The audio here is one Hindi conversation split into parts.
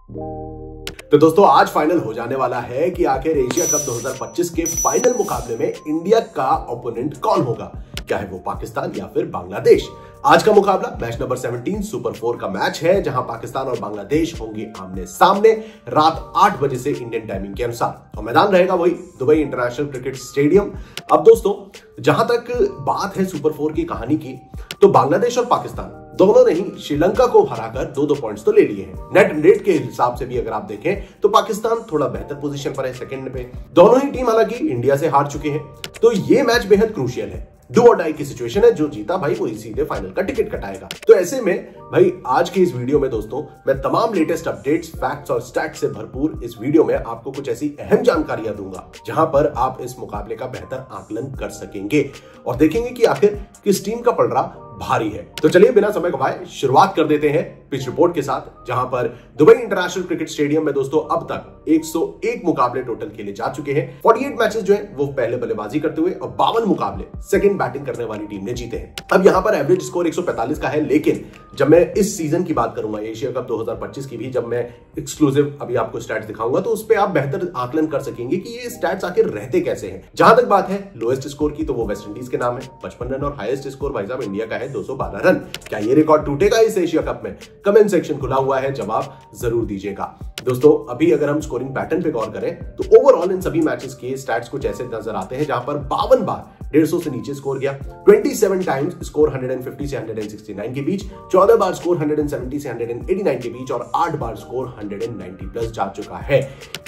तो दोस्तों आज फाइनल हो जाने वाला है कि आखिर एशिया कप 2025 के फाइनल मुकाबले में इंडिया का ओपोनेंट कौन होगा, क्या है वो पाकिस्तान या फिर बांग्लादेश। आज का मुकाबला मैच नंबर 17 सुपर 4 का मैच है, जहां पाकिस्तान और बांग्लादेश होंगे आमने सामने रात 8 बजे से इंडियन टाइमिंग के अनुसार, और मैदान रहेगा वही दुबई इंटरनेशनल क्रिकेट स्टेडियम। अब दोस्तों जहां तक बात है सुपर 4 की कहानी की, तो बांग्लादेश और पाकिस्तान दोनों ने ही श्रीलंका को हराकर 2-2 पॉइंट्स तो ले लिए हैं। नेट रेट के हिसाब से भी अगर आप देखें तो पाकिस्तान थोड़ा बेहतर पोजीशन पर है, सेकंड पे। दोनों ही टीम हालांकि इंडिया से हार चुके हैं, तो ये मैच बेहद क्रूशियल है, डू और डाई की सिचुएशन है। जो जीता भाई वो सीधे फाइनल का टिकट कटाएगा। तो ऐसे में भाई आज की इस वीडियो में दोस्तों मैं तमाम लेटेस्ट अपडेट्स, फैक्ट्स और स्टैट्स से भरपूर इस वीडियो में आपको कुछ ऐसी अहम जानकारियां दूंगा जहां पर आप इस मुकाबले का बेहतर आकलन कर सकेंगे और देखेंगे कि आखिर किस टीम का पलड़ा भारी है। तो चलिए बिना समय गवाए शुरुआत कर देते हैं पिच रिपोर्ट के साथ, जहां पर दुबई इंटरनेशनल क्रिकेट स्टेडियम में दोस्तों अब तक 101 मुकाबले टोटल खेले जा चुके हैं। 48 मैचेस जो है वो पहले बल्लेबाजी करते हुए और 52 मुकाबले सेकंड बैटिंग करने वाली टीम ने जीते हैं। अब यहां पर एवरेज स्कोर 145 का है, लेकिन जब मैं इस सीजन की बात करूंगा, एशिया कप 2025 की भी, जब मैं एक्सक्लूसिव अभी आपको स्टैट्स दिखाऊंगा तो उस पर आप बेहतर आकलन कर सकेंगे कि ये स्टैट्स आखिर रहते कैसे हैं। जहां तक बात है लोएस्ट स्कोर की, तो वो वेस्ट इंडीज के नाम है 55 रन, और हाईएस्ट स्कोर भाई साहब इंडिया का है 212 रन। क्या ये रिकॉर्ड टूटेगा इस एशिया कप में? कमेंट सेक्शन खुला हुआ है, जवाब जरूर दीजिएगा। दोस्तों अभी अगर हम स्कोरिंग पैटर्न पे गौर करें तो ओवरऑल इन सभी मैचेस के स्टैट्स कुछ ऐसे नजर आते हैं, जहां पर 52 बार 150 से नीचे स्कोर गया, 27 टाइम्स स्कोर 150 से 169 के बीच, 14 बार स्कोर 170 से 189 के बीच, और 8 बार स्कोर 190 प्लस जा चुका है।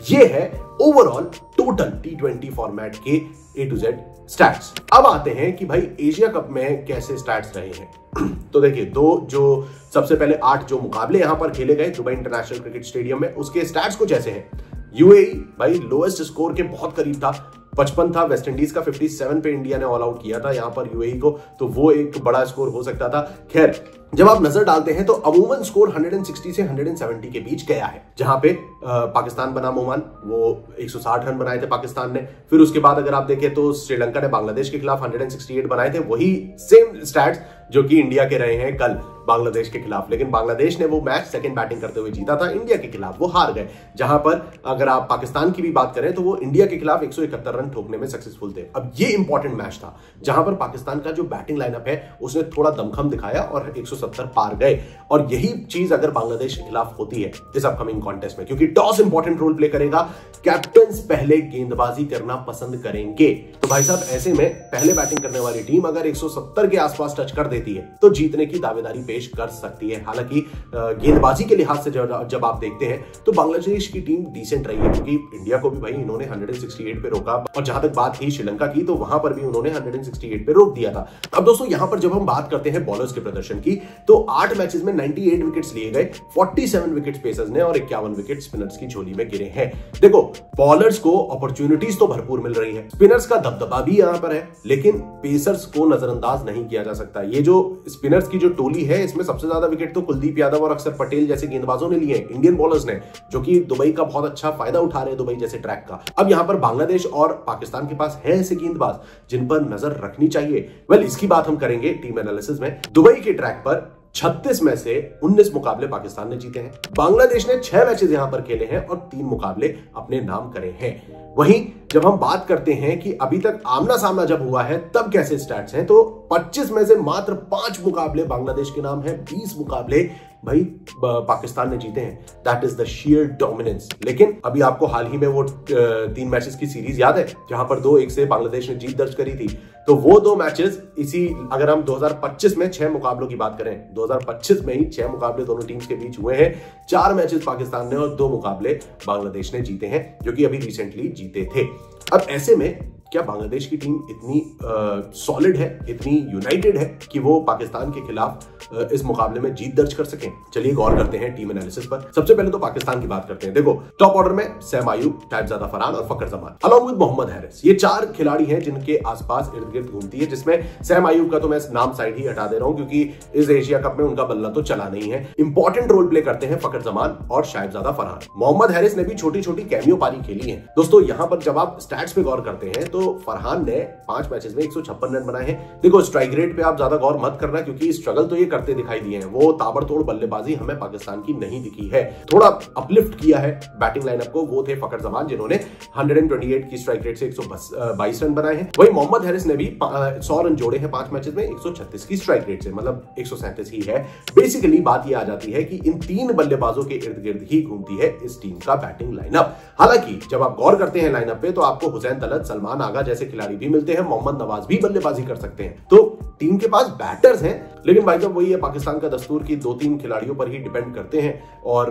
ये है ओवरऑल टोटल T20 फॉर्मेट के A to Z स्टैट्स। अब आते हैं कि भाई एशिया कप में कैसे स्टैट्स रहे हैं। तो देखिए जो सबसे पहले 8 जो मुकाबले यहां पर खेले गए दुबई इंटरनेशनल क्रिकेट स्टेडियम में, उसके स्टैट्स कुछ ऐसे हैं। यूएई भाई लोएस्ट स्कोर के बहुत करीब था, 55 था। वेस्ट इंडीज का 57 पे इंडिया ने ऑल आउट किया था यहां पर यूएई को, तो वो एक बड़ा स्कोर हो सकता था। खैर जब आप नजर डालते हैं तो अमूमन स्कोर 160 से 170 के बीच गया है, जहां पे पाकिस्तान बना मोहमान, वो 160 रन बनाए थे पाकिस्तान ने। फिर उसके बाद अगर आप देखें तो श्रीलंका ने बांग्लादेश के खिलाफ 168 बनाए थे, वही सेम स्टैट्स जो कि इंडिया के रहे हैं कल बांग्लादेश के खिलाफ। लेकिन बांग्लादेश ने वो मैच सेकंड बैटिंग करते हुए जीता था, इंडिया के खिलाफ वो हार गए। जहां पर अगर आप पाकिस्तान की भी बात करें तो वो इंडिया के खिलाफ 171 रन ठोकने में सक्सेसफुल थे। अब ये इंपॉर्टेंट मैच था जहां पर पाकिस्तान का जो बैटिंग लाइनअप है उसने थोड़ा दमखम दिखाया और 170 पार गए, और यही चीज अगर बांग्लादेश के खिलाफ होती है इस अपकमिंग कॉन्टेस्ट में, क्योंकि टॉस इंपॉर्टेंट रोल प्ले करेगा, कैप्टन पहले गेंदबाजी करना पसंद करेंगे। तो भाई साहब ऐसे में पहले बैटिंग करने वाली टीम अगर 170 के आसपास टच कर देती है तो जीतने की दावेदारी पेश कर सकती है। हालांकि गेंदबाजी के लिहाज से जब आप देखते हैं तो बांग्लादेश की टीम डिसेंट रही है, क्योंकि इंडिया को भी भाई इन्होंने 168 पे रोका, और जहां तक बात थी श्रीलंका की तो वहां पर भी उन्होंने 168 पे रोक दिया था। अब दोस्तों यहां पर जब हम बात करते हैं बॉलर्स के प्रदर्शन की, तो 8 मैचेस में 98 विकेट्स लिए गए, 47 विकेट्स पेसर्स ने और 51 विकेट स्पिनर्स की झोली में गिरे हैं। देखो बॉलर्स को अपॉर्चुनिटीज तो भरपूर मिल रही है, स्पिनर्स का दबदबा भी यहां पर है, लेकिन पेसर्स को नजरअंदाज नहीं किया जा सकता। ये जो स्पिनर्स की जो टोली है इसमें सबसे ज्यादा विकेट तो कुलदीप यादव और अक्षर पटेल जैसे गेंदबाजों ने लिए हैं, इंडियन बॉलर्स ने, जो कि दुबई का बहुत अच्छा फायदा उठा रहे हैं, दुबई जैसे ट्रैक का। अब यहां पर बांग्लादेश और पाकिस्तान के पास है ऐसे गेंदबाज जिन पर नजर रखनी चाहिए। वेल इसकी बात हम करेंगे टीम एनालिसिस में। दुबई के ट्रैक पर 36 में से 19 मुकाबले पाकिस्तान ने जीते हैं, बांग्लादेश ने 6 मैचेस यहां पर खेले हैं और 3 मुकाबले अपने नाम करे हैं। वहीं जब हम बात करते हैं कि अभी तक आमना सामना जब हुआ है तब कैसे स्टैट्स हैं, तो 25 में से मात्र 5 मुकाबले बांग्लादेश के नाम है, 20 मुकाबले भाई पाकिस्तान ने जीते हैं। That is the share dominance. लेकिन अभी आपको हाल ही में वो 3 मैचेस की सीरीज याद है जहां पर 2-1 से बांग्लादेश ने जीत दर्ज करी थी, तो वो 2 मैचेस इसी, अगर हम 2025 में 6 मुकाबलों की बात करें, 2025 में ही 6 मुकाबले दोनों टीम्स के बीच हुए हैं। 4 मैचेस पाकिस्तान ने और 2 मुकाबले बांग्लादेश ने जीते हैं, जो कि अभी रिसेंटली जीते थे। अब ऐसे में क्या बांग्लादेश की टीम इतनी सॉलिड है, इतनी यूनाइटेड है कि वो पाकिस्तान के खिलाफ इस मुकाबले में जीत दर्ज कर सकें? चलिए गौर करते हैं टीम एनालिसिस पर। सबसे पहले तो पाकिस्तान की बात करते हैं। देखो टॉप ऑर्डर में सैम आयूब, टाइपजादा फरहान और फखर जमान अलॉन्ग विद मोहम्मद हैरिस, ये 4 खिलाड़ी हैं जिनके आसपास इर्द गिर्द घूमती है, जिसमें सैम आयूब का तो मैं नाम साइड ही हटा दे रहा हूं क्योंकि इस एशिया कप में उनका बल्ला तो चला नहीं है। इंपॉर्टेंट रोल प्ले करते हैं फखर जमान और टाइपजादा फरहान। मोहम्मद हैरिस ने भी छोटी छोटी कैमियो पारी खेली है। दोस्तों यहां पर जब आप स्टैट्स पे गौर करते हैं तो तो फरहान ने 5 मैचेस में 156 रन बनाए हैं। देखो स्ट्राइक रेट पे आप ज्यादा गौर मत करना, क्योंकि स्ट्रगल तो ये करते दिखाई दिए हैं, वो ताबड़तोड़ बल्लेबाजी हमें पाकिस्तान की नहीं दिखी है। थोड़ा अपलिफ्ट किया है बैटिंग लाइनअप को, वो थे फखर जमान जिन्होंने 128 की स्ट्राइक रेट से 122 रन बनाए हैं। वही मोहम्मद हारिस ने भी 100 रन जोड़े हैं 5 मैचेस में 136 की स्ट्राइक रेट से, मतलब 137 ही है। बेसिकली बात ये आ जाती है कि इन 3 बल्लेबाजों के इर्द गिर्द ही घूमती है इस टीम का बैटिंग लाइनअप। हालांकि जब आप गौर करते हैं लाइनअप पे तो आपको हुसैन तलत, सलमान आगा जैसे खिलाड़ी भी मिलते हैं, मोहम्मद नवाज भी बल्लेबाजी कर सकते हैं। तो टीम के पास बैटर्स हैं, लेकिन भाई साहब वही है पाकिस्तान का दस्तूर की 2-3 खिलाड़ियों पर ही डिपेंड करते हैं और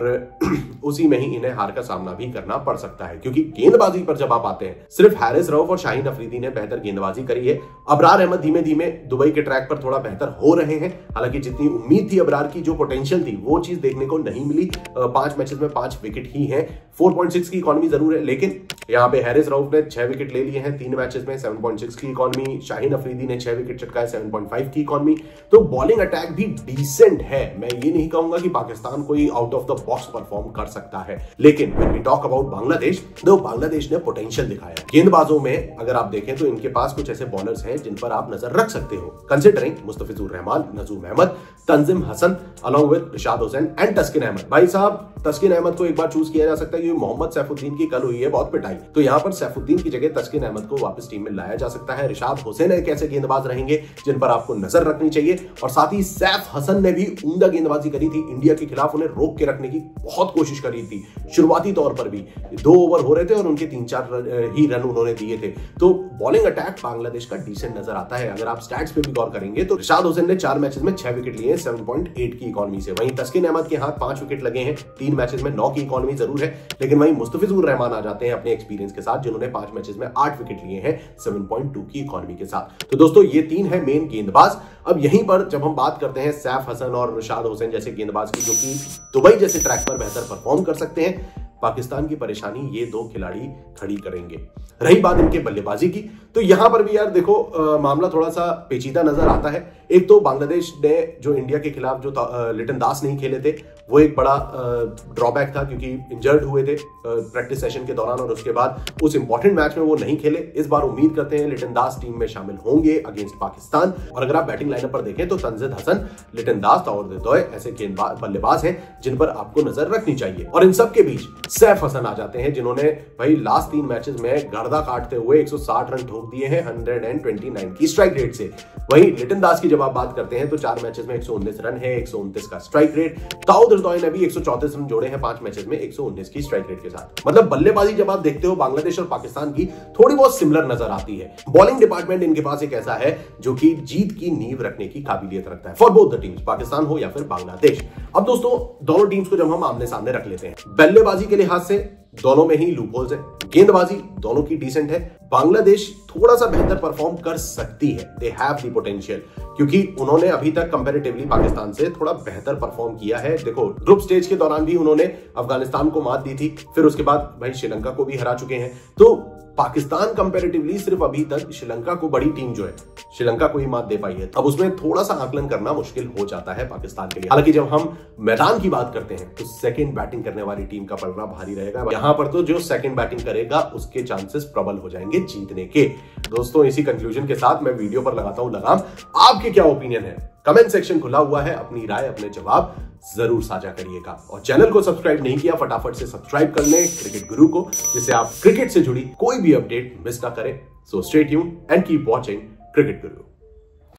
उसी में ही इन्हें हार का सामना भी करना पड़ सकता है। क्योंकि गेंदबाजी पर जब आप आते हैं, सिर्फ हारिस रऊफ और शाहीन अफरीदी ने बेहतर गेंदबाजी करी है। अबरार अहमद धीमे धीमे दुबई के ट्रैक पर थोड़ा बेहतर हो रहे हैं। हालांकि जितनी उम्मीद थी अबरार की, जो पोटेंशियल थी, वो चीज देखने को नहीं मिली। 5 मैचेस में 5 विकेट ही हैं। 4.6 की इकॉनमी जरूर है, लेकिन यहाँ पे हारिस रऊफ ने 6 विकेट ले लिए हैं 3 मैचेस में, 7.6 की इकॉनमी। शाहीन अफरीदी ने 6 विकेट चटकाए, 7.5 की इकॉनमी। तो बॉलिंग अटैक भी डिसेंट है। मैं ये नहीं कहूंगा कि पाकिस्तान कोई out of the box perform कर सकता है, लेकिन when we talk about Bangladesh, तो बांग्लादेश ने पोटेंशियल दिखाया। गेंदबाजों में अगर आप देखें तो इनके पास कुछ ऐसे बॉलर्स हैं जिन पर आप नजर रख सकते हो, considering Mustafizur Rahman, Najum Ahmed, Tanzim Hasan, along with Rishad Hossain and Taskin Ahmed. भाई साहब तस्किन अहमद को एक बार चूज किया जा सकता है, क्योंकि मोहम्मद सैफुद्दीन की कल हुई है बहुत पिटाई, तो यहाँ पर सैफुद्दीन की जगह तस्किन अहमद को वापस टीम में लाया जा सकता है। रिशाद हुसैन एक ऐसे गेंदबाज रहेंगे जिन पर आपको नजर रखनी चाहिए। और साथ ही सैफ हसन ने भी उम्दा गेंदबाजी करी थी इंडिया के खिलाफ, उन्हें रोक के रखने की बहुत कोशिश करी थी शुरुआती तौर पर भी। 2 ओवर हो रहे थे और उनके 3-4 ही रन उन्होंने दिए थे। तो बॉलिंग अटैक बांग्लादेश का डिसेंट नजर आता है। अगर आप स्टैट्स पे भी गौर करेंगे तो रिशाद हुसैन ने 4 मैचेस में 6 विकेट लिए, 7.8 की इकॉनमी से। वहीं तस्किन अहमद के हाथ 5 विकेट लगे हैं, 3 मैचेस में 9 की इकॉनमी जरूर है। लेकिन वहीं मुस्तफिजुर रहमान आ जाते हैं अपने एक्सपीरियंस के साथ, जिन्होंने 5 मैचेस में 8 विकेट लिए हैं 7.2 की इकॉनमी के साथ। तो दोस्तों ये 3 है मेन गेंदबाज। अब यहीं पर जब हम बात करते हैं सैफ हसन और रिशाद हुसैन जैसे गेंदबाज की, जो कि दुबई जैसे ट्रैक पर बेहतर परफॉर्म कर सकते हैं, पाकिस्तान की परेशानी ये 2 खिलाड़ी खड़ी करेंगे। रही बात इनके बल्लेबाजी की, तो यहां पर भी यार देखो मामला थोड़ा सा पेचीदा नजर आता है। एक तो बांग्लादेश ने जो इंडिया के खिलाफ जो लिटन दास नहीं खेले थे, वो एक बड़ा ड्रॉबैक था, क्योंकि इंजर्ड हुए थे प्रैक्टिस सेशन के दौरान और उसके बाद उस इंपॉर्टेंट मैच में वो नहीं खेले। इस बार उम्मीद करते हैं लिटन दास टीम में शामिल होंगे अगेंस्ट पाकिस्तान। और अगर आप बैटिंग लाइनअप पर देखें तो तंजिद हसन, लिटन दास, ताउर ऐसे गेंदबाज बल्लेबाज हैं जिन पर आपको नजर रखनी चाहिए। और इन सब के बीच सैफ हसन आ जाते हैं, जिन्होंने भाई लास्ट 3 मैचेस में गर्दा काटते हुए 160 रन ठोक दिए हैं 129 की स्ट्राइक रेट से। वहीं लिटन दास की जब आप बात करते हैं तो 4 मैचेस में 119 रन है, 129 का स्ट्राइक रेट। ताउद ने भी 134 रन जोड़े हैं 5 मैचेस में 119 की स्ट्राइक रेट के साथ। मतलब बल्लेबाजी जब आप देखते हो बांग्लादेश और पाकिस्तान की थोड़ी बहुत सिमिलर नजर आती है। बॉलिंग डिपार्टमेंट इनके पास एक ऐसा है जो कि जीत की नींव रखने की काबिलियत रखता है for both the teams, Pakistan हो या फिर बांग्लादेश। अब दोस्तों दोनों टीम्स को जब हम आमने सामने रख लेते हैं, बल्लेबाजी के लिहाज से दोनों में ही लूप होल्स है, गेंदबाजी दोनों की डिसेंट है। बांग्लादेश थोड़ा सा बेहतर परफॉर्म कर सकती है, दे हैव द पोटेंशियल, क्योंकि उन्होंने अभी तक कंपैरेटिवली पाकिस्तान से थोड़ा बेहतर परफॉर्म किया है। देखो ग्रुप स्टेज के दौरान भी उन्होंने अफगानिस्तान को मात दी थी, फिर उसके बाद भाई श्रीलंका को भी हरा चुके हैं। तो पाकिस्तान कंपैरेटिवली सिर्फ अभी तक श्रीलंका को, बड़ी टीम जो है श्रीलंका को ही मात दे पाई है। अब उसमें थोड़ा सा आकलन करना मुश्किल हो जाता है पाकिस्तान के लिए। हालांकि जब हम मैदान की बात करते हैं तो सेकंड बैटिंग करने वाली टीम का पलड़ा भारी रहेगा। यहां पर तो जो सेकंड बैटिंग करेगा उसके चांसेस प्रबल हो जाएंगे जीतने के। दोस्तों इसी कंक्लूजन के साथ मैं वीडियो पर लगाता हूं लगाम। आपके क्या ओपिनियन है? कमेंट सेक्शन खुला हुआ है, अपनी राय अपने जवाब जरूर साझा करिएगा। और चैनल को सब्सक्राइब नहीं किया फटाफट से सब्सक्राइब कर लें क्रिकेट गुरु को, जिससे आप क्रिकेट से जुड़ी कोई भी अपडेट मिस ना करें। So stay tuned and keep watching cricket Guru.